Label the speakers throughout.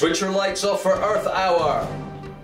Speaker 1: switch your lights off for Earth Hour.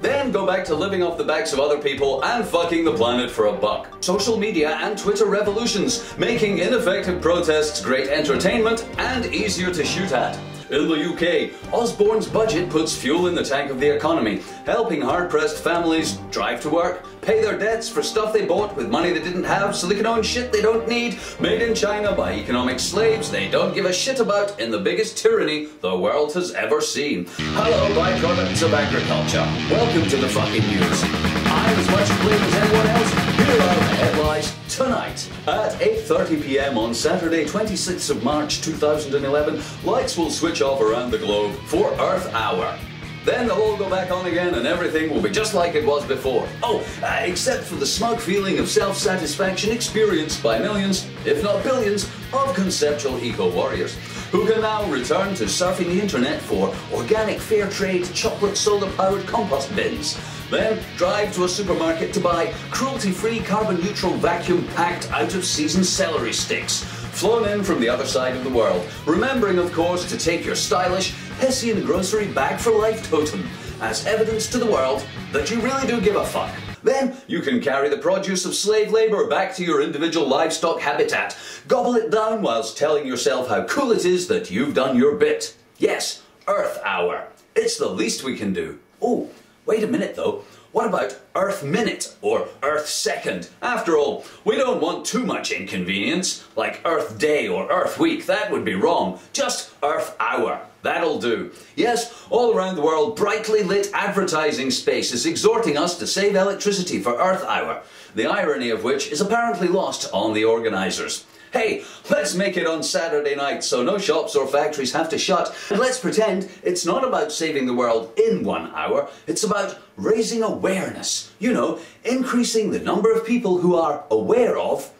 Speaker 1: Then go back to living off the backs of other people and fucking the planet for a buck. Social media and Twitter revolutions, making ineffective protests great entertainment and easier to shoot at. In the UK, Osborne's budget puts fuel in the tank of the economy, helping hard-pressed families drive to work, pay their debts for stuff they bought with money they didn't have so they can own shit they don't need, made in China by economic slaves they don't give a shit about in the biggest tyranny the world has ever seen. Hello, byproducts of agriculture. Welcome to the fucking news. I'm as much to blame as anyone else. Here are the headlines tonight. At 8:30 PM on Saturday, 26th of March 2011, lights will switch off around the globe for Earth Hour. Then they'll all go back on again and everything will be just like it was before. Except for the smug feeling of self-satisfaction experienced by millions, if not billions, of conceptual eco-warriors, who can now return to surfing the internet for organic fair trade chocolate solar-powered compost bins. Then drive to a supermarket to buy cruelty-free carbon-neutral vacuum-packed out-of-season celery sticks, flown in from the other side of the world, remembering of course to take your stylish Hessian grocery bag for life totem as evidence to the world that you really do give a fuck. Then you can carry the produce of slave labour back to your individual livestock habitat, gobble it down whilst telling yourself how cool it is that you've done your bit. Yes, Earth Hour. It's the least we can do. Oh, wait a minute though. What about Earth Minute or Earth Second? After all, we don't want too much inconvenience, like Earth Day or Earth Week. That would be wrong. Just Earth Hour. That'll do. Yes, all around the world, brightly lit advertising spaces exhorting us to save electricity for Earth Hour, the irony of which is apparently lost on the organisers. Hey, let's make it on Saturday night so no shops or factories have to shut. And let's pretend it's not about saving the world in 1 hour, it's about raising awareness. You know, increasing the number of people who are aware of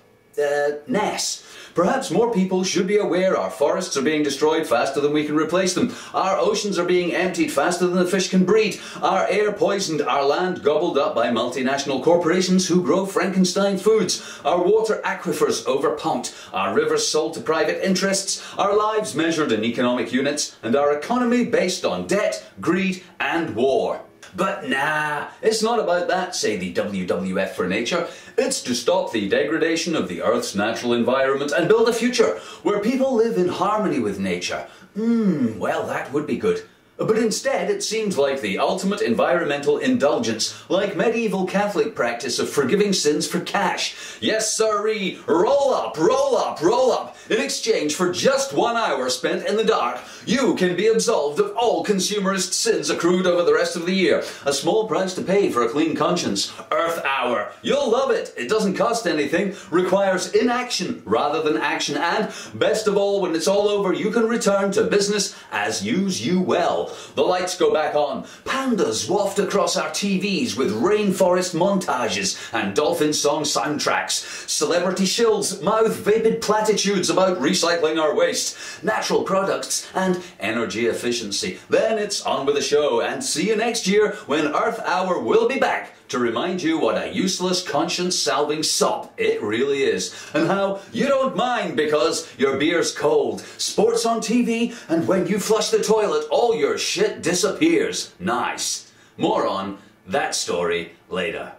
Speaker 1: ness. Perhaps more people should be aware our forests are being destroyed faster than we can replace them, our oceans are being emptied faster than the fish can breed, our air poisoned, our land gobbled up by multinational corporations who grow Frankenstein foods, our water aquifers overpumped, our rivers sold to private interests, our lives measured in economic units, and our economy based on debt, greed, and war. But nah, it's not about that, say the WWF for Nature. It's to stop the degradation of the Earth's natural environment and build a future where people live in harmony with nature. Well, that would be good. But instead, it seems like the ultimate environmental indulgence, like medieval Catholic practice of forgiving sins for cash. Yes, sirree, roll up, roll up, roll up. In exchange for just 1 hour spent in the dark, you can be absolved of all consumerist sins accrued over the rest of the year. A small price to pay for a clean conscience. Earth Hour. You'll love it. It doesn't cost anything, requires inaction rather than action, and best of all, when it's all over, you can return to business as use you well. The lights go back on, pandas waft across our TVs with rainforest montages and dolphin song soundtracks, celebrity shills mouth vapid platitudes about recycling our waste, natural products and energy efficiency. Then it's on with the show, and see you next year when Earth Hour will be back to remind you what a useless conscience-salving sop it really is, and how you don't mind because your beer's cold, sports on TV, and when you flush the toilet all your shit disappears. Nice. More on that story later.